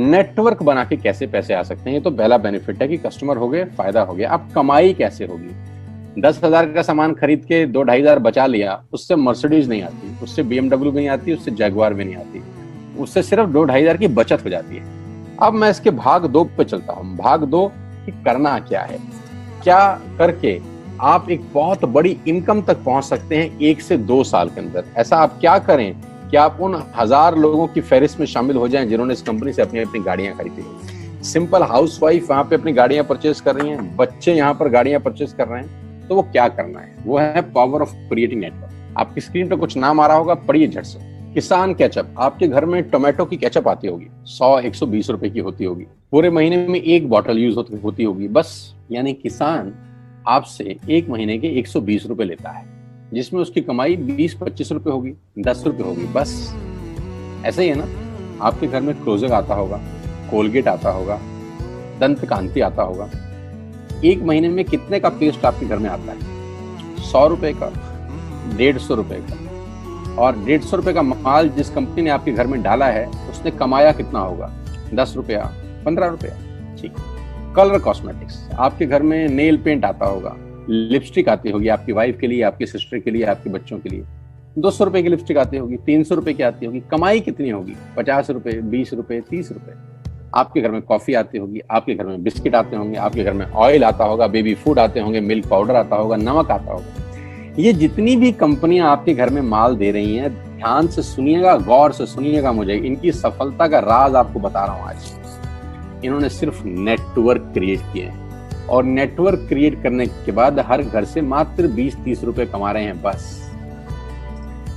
Network बना के कैसे पैसे आ सकते हैं, ये तो पहला बेनिफिट है कि कस्टमर हो गए, फायदा हो गया। अब कमाई कैसे होगी? 10,000 का सामान खरीद के 2-2,500 बचा लिया, उससे मर्सिडीज नहीं आती, उससे BMW भी नहीं आती, उससे जैगवार भी नहीं आती, उससे सिर्फ 2-2,500 की बचत हो जाती है। अब मैं इसके भाग 2 पे चलता हूँ। भाग 2 कि करना क्या है, क्या करके आप एक बहुत बड़ी इनकम तक पहुंच सकते हैं 1 से 2 साल के अंदर। ऐसा आप क्या करें कि आप उन 1000 लोगों की फहरिस्त में शामिल हो जाएं जिन्होंने इस कंपनी से अपनी अपनी गाड़ियां खरीदी। सिंपल हाउसवाइफ वहां पे अपनी गाड़ियां परचेज कर रही हैं, बच्चे यहाँ पर गाड़ियां परचेज कर रहे हैं। तो वो क्या करना है, वो है पावर ऑफ क्रिएटिंग नेटवर्क। आपकी स्क्रीन पर कुछ नाम आ रहा होगा, पढ़िए झट से। किसान केचप, आपके घर में टोमेटो की केचप आती होगी, 100-120 रुपए की होती होगी, पूरे महीने में 1 बॉटल यूज होती होगी बस। यानी किसान आपसे 1 महीने के 120 रुपए लेता है, जिसमें उसकी कमाई 20-25 रुपए होगी, 10 रुपए होगी बस। ऐसा ही है ना, आपके घर में क्लोजर आता होगा, कोलगेट आता होगा, दंत कांति आता होगा। 1 महीने में कितने का पेस्ट आपके घर में आता है? 100 रुपए का, 150 रुपए का। और 150 रुपए का माल जिस कंपनी ने आपके घर में डाला है, उसने कमाया कितना होगा? 10 रुपया, 15 रुपया। ठीक। कलर कॉस्मेटिक्स, आपके घर में नेल पेंट आता होगा, लिपस्टिक आती होगी आपकी वाइफ के लिए, आपकी सिस्टर के लिए, आपके बच्चों के लिए। 200 रुपए की लिपस्टिक आती होगी, 300 रुपए की आती होगी। कमाई कितनी होगी? 50 रुपए, 20 रुपए, 30 रुपए। आपके घर में कॉफी आती होगी, आपके घर में बिस्किट आते होंगे, आपके घर में ऑयल आता होगा, बेबी फूड आते होंगे, मिल्क पाउडर आता होगा, नमक आता होगा। ये जितनी भी कंपनियां आपके घर में माल दे रही हैं, ध्यान से सुनिएगा, गौर से सुनिएगा, मुझे इनकी सफलता का राज आपको बता रहा हूं आज। इन्होंने सिर्फ नेटवर्क क्रिएट किए हैं, और नेटवर्क क्रिएट करने के बाद हर घर से मात्र 20-30 रुपए कमा रहे हैं बस।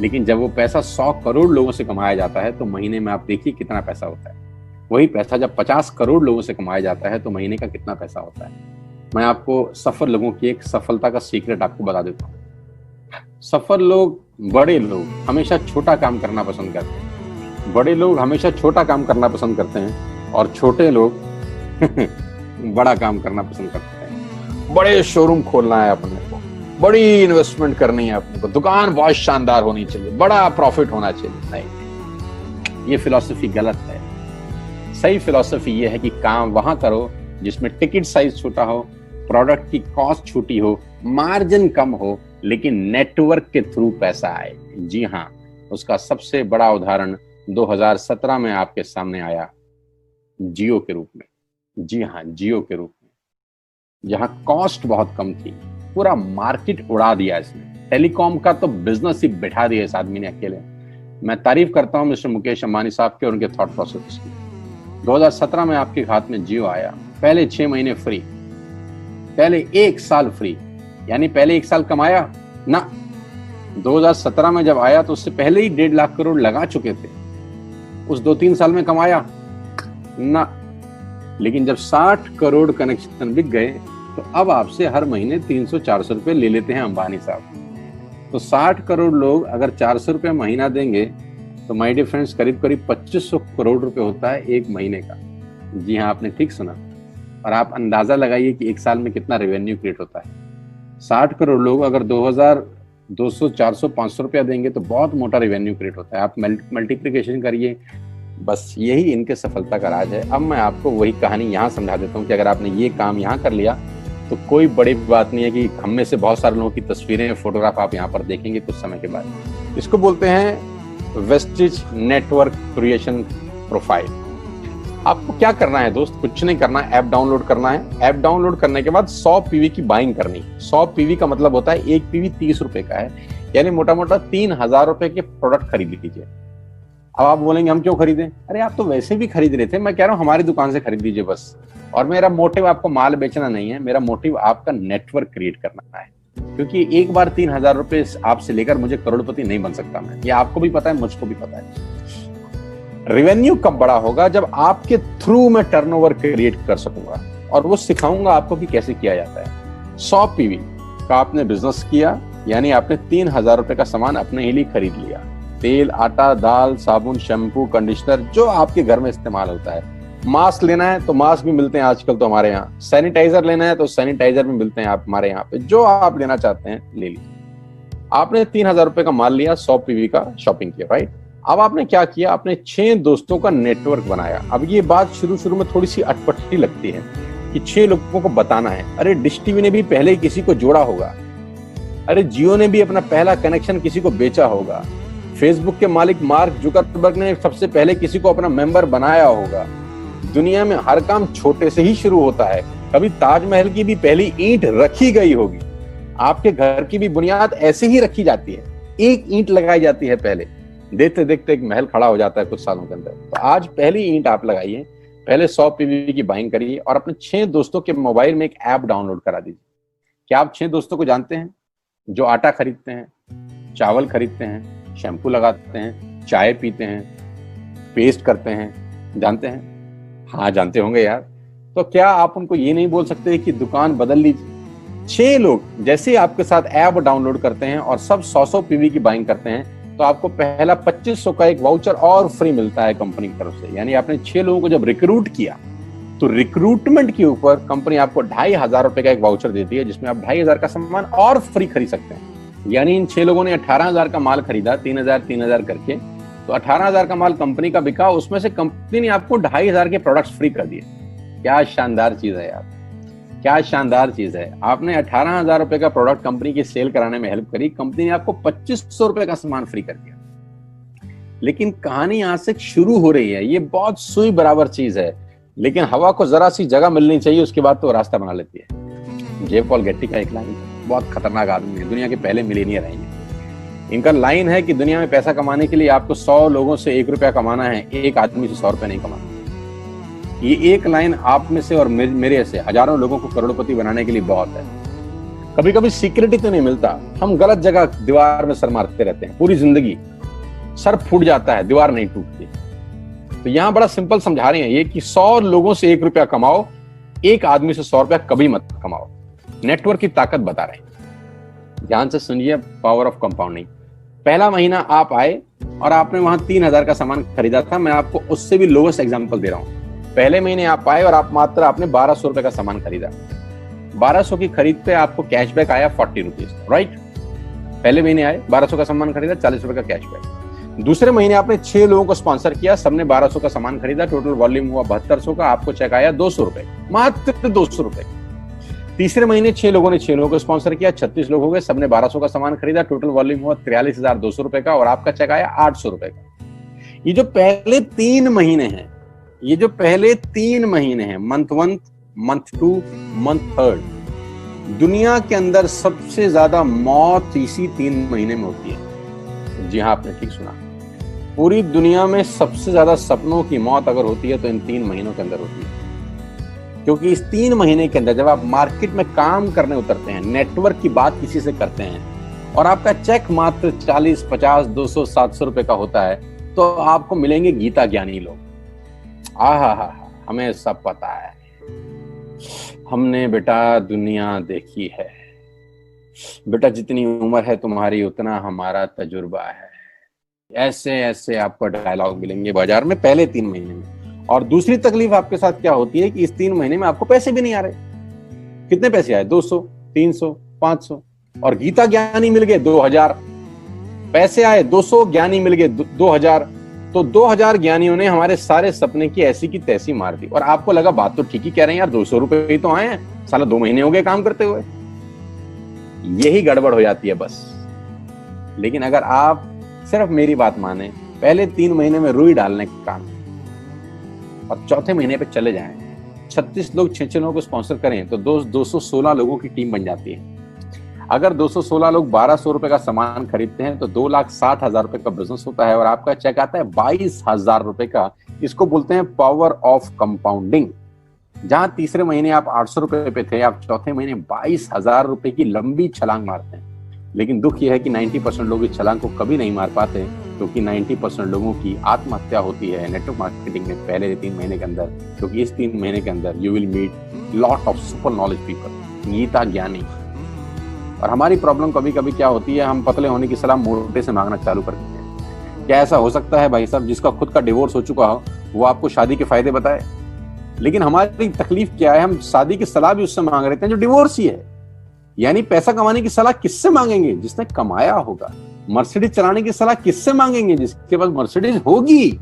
लेकिन जब वो पैसा 100 करोड़ लोगों से कमाया जाता है, तो महीने में आप देखिए कितना पैसा होता है। वही पैसा जब 50 करोड़ लोगों से कमाया जाता है, तो महीने का कितना पैसा होता है। मैं आपको सफल लोगों की एक सफलता का सीक्रेट आपको बता देता हूँ। सफल लोग, बड़े लोग हमेशा छोटा काम करना पसंद करते हैं। बड़े लोग हमेशा छोटा काम करना पसंद करते हैं, और छोटे लोग बड़ा काम करना पसंद करते हैं। बड़े शोरूम खोलना है अपने को, बड़ी इन्वेस्टमेंट करनी है अपने को, दुकान बहुत शानदार होनी चाहिए, बड़ा प्रॉफिट होना चाहिए। नहीं, ये फिलॉसफी गलत है। सही फिलॉसफी ये है कि काम वहां करो जिसमें टिकट साइज छोटा हो, प्रोडक्ट की कॉस्ट छोटी हो, मार्जिन कम हो, लेकिन नेटवर्क के थ्रू पैसा आए। जी हाँ, उसका सबसे बड़ा उदाहरण 2017 में आपके सामने आया, जियो के रूप में। जी हाँ, जियो के रूप में, जहां कॉस्ट बहुत कम थी, पूरा मार्केट उड़ा दिया इसने। टेलीकॉम का तो बिजनेस ही बैठा दिया इस आदमी ने अकेले। मैं तारीफ करता हूं मिस्टर मुकेश अंबानी साहब के और उनके थॉट प्रोसेस की। 2017 में आपके हाथ में जियो आया, पहले 6 महीने फ्री, पहले 1 साल फ्री। यानी पहले 1 साल कमाया ना। 2017 में जब आया तो उससे पहले ही 1.5 लाख करोड़ लगा चुके थे। उस 2-3 साल में कमाया ना। लेकिन जब 60 करोड़ कनेक्शन बिक गए, तो अब आपसे हर महीने 300-400 रुपए ले लेते हैं अंबानी साहब। तो 60 करोड़ लोग अगर 400 रुपए महीना देंगे, तो माय डियर फ्रेंड्स, करीब करीब 2500 करोड़ रुपए होता है 1 महीने का। जी हाँ, आपने ठीक सुना। और आप अंदाजा लगाइए कि 1 साल में कितना रेवेन्यू क्रिएट होता है। 60 करोड़ लोग अगर 2000, 200, 400, 500 रुपया देंगे, तो बहुत मोटा रेवेन्यू क्रिएट होता है। आप मल्टीप्लिकेशन करिए, बस यही इनके सफलता का राज है। अब मैं आपको वही कहानी यहाँ समझा देता हूँ कि अगर आपने ये काम यहाँ कर लिया, तो कोई बड़ी बात नहीं है कि हम में से बहुत सारे लोगों की तस्वीरें, फोटोग्राफ आप यहाँ पर देखेंगे कुछ समय के बाद। इसको बोलते हैं वेस्टिज नेटवर्क क्रिएशन प्रोफाइल। आपको क्या करना है दोस्त? कुछ नहीं करना है, ऐप डाउनलोड करना है। ऐप डाउनलोड करने के बाद 100 पीवी की बाइंग करनी है। 100 पीवी का मतलब होता है 1 पीवी 30 रुपए का है, यानी मोटा मोटा 3000 रुपए के प्रोडक्ट खरीद लीजिए। अब आप बोलेंगे हम क्यों खरीदें? अरे आप तो वैसे भी खरीद रहे थे, मैं कह रहा हूँ हमारी दुकान से खरीद लीजिए बस। और मेरा मोटिव आपको माल बेचना नहीं है, मेरा मोटिव आपका नेटवर्क क्रिएट करना है। क्योंकि एक बार 3000 रुपए आपसे लेकर मुझे करोड़पति नहीं बन सकता मैं, ये आपको भी पता है, मुझको भी पता है। रेवेन्यू कब बड़ा होगा? जब आपके थ्रू मैं टर्नओवर क्रिएट कर सकूंगा, और वो सिखाऊंगा आपको कि कैसे किया जाता है। 100 पीवी का आपने बिजनेस किया, यानी आपने 3000 रुपए का सामान अपने ही लिए खरीद लिया। तेल, आटा, दाल, साबुन, शैम्पू, कंडीशनर, जो आपके घर में इस्तेमाल होता है। मास्क लेना है तो मास्क भी मिलते हैं आजकल तो हमारे यहाँ। सैनिटाइजर लेना है तो सैनिटाइजर भी मिलते हैं आप हमारे यहाँ पे। जो आप लेना चाहते हैं ले लीजिए। आपने 3000 रुपए का माल लिया, 100 पीवी का शॉपिंग किया, राइट? अब आपने क्या किया, आपने 6 दोस्तों का नेटवर्क बनाया। अब ये बात शुरू में थोड़ी सी अटपटी लगती है कि 6 लोगों को बताना है। अरे डिश टीवी ने भी पहले किसी को जोड़ा होगा, अरे जियो ने भी अपना पहला कनेक्शन किसी को बेचा होगा, फेसबुक के मालिक मार्क जुकरबर्ग ने सबसे पहले किसी को अपना मेंबर बनाया होगा। दुनिया में हर काम छोटे से ही शुरू होता है। कभी ताजमहल की भी पहली ईंट रखी गई होगी, आपके घर की भी बुनियाद ऐसे ही रखी जाती है, एक ईंट लगाई जाती है पहले, देखते देखते एक महल खड़ा हो जाता है कुछ सालों के अंदर। तो आज पहली ईंट आप लगाइए, पहले 100 पीवी की बाइंग करिए और अपने 6 दोस्तों के मोबाइल में एक ऐप डाउनलोड करा दीजिए। क्या आप 6 दोस्तों को जानते हैं जो आटा खरीदते हैं, चावल खरीदते हैं, शैम्पू लगाते हैं, चाय पीते हैं, पेस्ट करते हैं? जानते हैं? हाँ जानते होंगे यार। तो क्या आप उनको ये नहीं बोल सकते कि दुकान बदल लीजिए? 6 लोग जैसे आपके साथ ऐप डाउनलोड करते हैं और सब 100 पीवी की बाइंग करते हैं तो आपको पहला 2500 का एक वाउचर और फ्री मिलता है कंपनी की तरफ से। यानी आपने 6 लोगों को जब रिक्रूट किया तो रिक्रूटमेंट के ऊपर कंपनी आपको 2500 रुपए का एक वाउचर देती है जिसमें आप 2500 का सामान और फ्री खरीद सकते हैं। यानी इन 6 लोगों ने 18,000 का माल खरीदा, 3,000 करके, तो 18,000 का माल कंपनी का बिका, उसमें से कंपनी ने आपको 2500 के प्रोडक्ट्स फ्री कर दिए। क्या शानदार चीज है यार, क्या शानदार चीज है। आपने 18,000 रुपए का प्रोडक्ट कंपनी की सेल कराने में हेल्प करी, कंपनी ने आपको 2500 रुपए का सामान फ्री कर दिया। लेकिन कहानी यहां से शुरू हो रही है। ये बहुत सुई बराबर चीज है, लेकिन हवा को जरा सी जगह मिलनी चाहिए, उसके बाद तो रास्ता बना लेती है। जे पॉल गेट्टी का एक लाइन, बहुत खतरनाक आदमी है, दुनिया के पहले मिलियनियर हैं। इनका लाइन है कि दुनिया में पैसा कमाने के लिए आपको 100 लोगों से 1 रुपया कमाना है, एक आदमी से 100 रुपया नहीं कमाना। ये एक लाइन आप में से और मेरे से हजारों लोगों को करोड़पति बनाने के लिए बहुत है। कभी कभी सिक्योरिटी तो नहीं मिलता, हम गलत जगह दीवार में सर मारते रहते हैं, पूरी जिंदगी सर फूट जाता है, दीवार नहीं टूटती। तो यहां बड़ा सिंपल समझा रहे हैं ये कि 100 लोगों से 1 रुपया कमाओ, एक आदमी से 100 रुपया कभी मत कमाओ। नेटवर्क की ताकत बता रहे हैं, ध्यान से सुनिए, पावर ऑफ कंपाउंडिंग। पहला महीना आप आए और आपने वहां 3,000 का सामान खरीदा था, मैं आपको उससे भी लोवेस्ट एग्जांपल दे रहा हूं। पहले महीने आप आए और आप मात्र आपने 1200 रुपए का सामान खरीदा, 1200 की खरीद पे आपको कैशबैक आया 40 रुपीज, राइट? पहले महीने आए, 1200 का सामान खरीदा, 40 रुपए का कैशबैक। दूसरे महीने आपने 6 लोगों को स्पॉन्सर किया, सबने 1200 का सामान खरीदा, टोटल वॉल्यूम हुआ 7200 का, आपको चेक आया 200 रुपए, मात्र 200 रुपए। तीसरे महीने 6 लोगों ने 6 लोगों को स्पॉन्सर किया, 36 लोग हो गए, सबने 1200 का सामान खरीदा, टोटल वॉल्यूम हुआ 43,200 रुपए का और आपका चेक आया 800 रुपए का। ये जो पहले 3 महीने हैं, ये जो पहले 3 महीने हैं, मंथ 1, मंथ 2, मंथ 3, दुनिया के अंदर सबसे ज्यादा मौत इसी 3 महीने में होती है। जी हाँ, आपने ठीक सुना, पूरी दुनिया में सबसे ज्यादा सपनों की मौत अगर होती है तो इन 3 महीनों के अंदर होती है। क्योंकि इस 3 महीने के अंदर जब आप मार्केट में काम करने उतरते हैं, नेटवर्क की बात किसी से करते हैं और आपका चेक मात्र 40, 50, 200, 700 रुपए का होता है, तो आपको मिलेंगे गीता ज्ञानी लोग। आहा, हमें सब पता है, हमने बेटा दुनिया देखी है, बेटा जितनी उम्र है तुम्हारी उतना हमारा तजुर्बा है। ऐसे ऐसे आपको डायलॉग मिलेंगे बाजार में पहले 3 महीने में। और दूसरी तकलीफ आपके साथ क्या होती है कि इस 3 महीने में आपको पैसे भी नहीं आ रहे। कितने पैसे आए? 200, 300, 500 और गीता ज्ञानी मिल गए 2000। पैसे आए 200, ज्ञानी मिल गए 2000, तो 2000 ज्ञानियों ने हमारे सारे सपने की ऐसी की तैसी मार दी। और आपको लगा बात तो ठीक ही कह रहे हैं यार, 200 रुपए ही तो आए हैं, साला 2 महीने हो गए काम करते हुए। यही गड़बड़ हो जाती है बस। लेकिन अगर आप सिर्फ मेरी बात माने, पहले 3 महीने में रुई डालने का काम और चौथे महीने पे चले जाएं, 36 लोग 6 लोगों को स्पॉन्सर करें तो 216 लोगों की टीम बन जाती है। अगर 216 लोग 1200 रुपए का सामान खरीदते हैं तो 2,60,000 रुपए का बिजनेस होता है और आपका चेक आता है 22,000 रुपए का। इसको बोलते हैं पावर ऑफ कंपाउंडिंग। जहां तीसरे महीने आप 800 रुपए पे थे, आप चौथे महीने 22,000 रुपए की लंबी छलांग मारते हैं। लेकिन दुख यह है कि 90% लोग इस छलांग को कभी नहीं मार पाते, क्योंकि 90% लोगों की आत्महत्या होती है नेटवर्क मार्केटिंग में पहले 3 महीने के अंदर। क्योंकि इस 3 महीने के अंदर you will meet lot of super knowledge people, Gita ज्ञानी। और हमारी प्रॉब्लम कभी कभी क्या होती है, हम पतले होने की सलाह मोटे से मांगना चालू कर देते हैं। क्या ऐसा हो सकता है भाई साहब, जिसका खुद का डिवोर्स हो चुका हो वो आपको शादी के फायदे बताए? लेकिन हमारी तकलीफ क्या है, हम शादी की सलाह भी उससे मांग रहे थे जो डिवोर्स ही है। यानी पैसा कमाने की सलाह किससे मांगेंगे? जिसने कमाया होगा। मर्सिडीज चलाने की सलाह किससे मांगेंगे? जिसके पास मर्सिडीज होगी।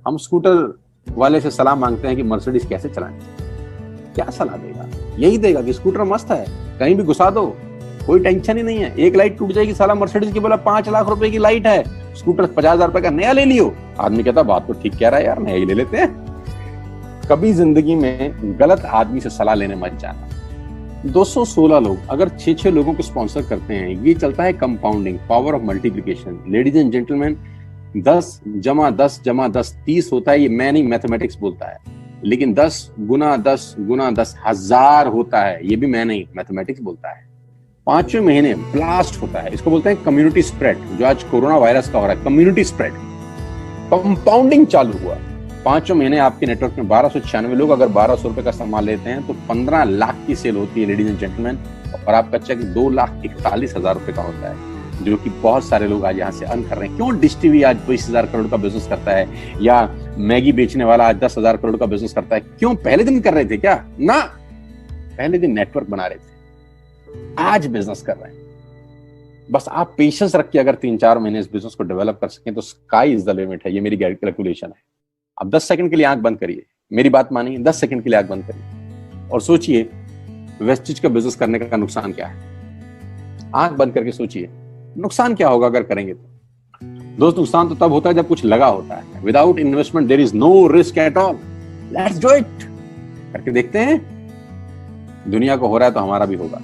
हम स्कूटर वाले से सलाह मांगते हैं कि मर्सिडीज कैसे चलाएं। क्या सलाह देगा? यही देगा कि स्कूटर मस्त है, कहीं भी घुसा दो, कोई टेंशन ही नहीं है। एक लाइट टूट जाएगी, साला मर्सिडीज की बोला 5 लाख रुपए की लाइट है, स्कूटर 50,000 रुपए का नया ले लियो। आदमी कहता बात तो ठीक कह रहा है यार, नया ही ले लेते हैं। कभी जिंदगी में गलत आदमी से सलाह लेने मत जाना। 216 लोग अगर 6-6 लोगों को स्पॉन्सर करते हैं, ये चलता है compounding, power of multiplication. Ladies and gentleman, 10 × 10 × 10 30 होता है। ये मैं नहीं, मैथमेटिक्स बोलता है। लेकिन 10 × 10 × 10 1000 होता है। ये भी मैं नहीं, मैथमेटिक्स बोलता है। 5वें महीने ब्लास्ट होता है, इसको बोलते हैं कम्युनिटी स्प्रेड, जो आज कोरोना वायरस का हो रहा है। कम्युनिटी स्प्रेड, कंपाउंडिंग चालू हुआ। 5वें महीने आपके नेटवर्क में 1296 लोग अगर 1200 रुपए का सामान लेते हैं तो 15 लाख की सेल होती है लेडीज एंड जेंटलमैन। और आपका चेक 2,41,000 रुपए का होता है, जो कि बहुत सारे लोग आज यहाँ से अर्न कर रहे हैं। क्यों डिश टीवी आज 20,000 करोड़ का बिजनेस करता है, या मैगी बेचने वाला आज 10,000 करोड़ का बिजनेस करता है? क्यों? पहले दिन कर रहे थे क्या? ना, पहले दिन नेटवर्क बना रहे थे, आज बिजनेस कर रहे हैं। बस आप पेशेंस रख के अगर 3-4 महीने इस बिजनेस को डेवलप कर सकें तो स्काई इज द लिमिट है। ये मेरी कैलकुलेशन है। अब 10 सेकंड के लिए आंख बंद करिए, मेरी बात मानिए, 10 सेकंड के लिए आंख बंद करिए और सोचिए वेस्टेज का बिजनेस करने का नुकसान क्या है। आंख बंद करके सोचिए नुकसान क्या होगा अगर करेंगे तो। दोस्त, नुकसान तो तब होता है जब कुछ लगा होता है। Without investment there is no risk at all. Let's do it. करके देखते हैं, दुनिया को हो रहा है तो हमारा भी होगा।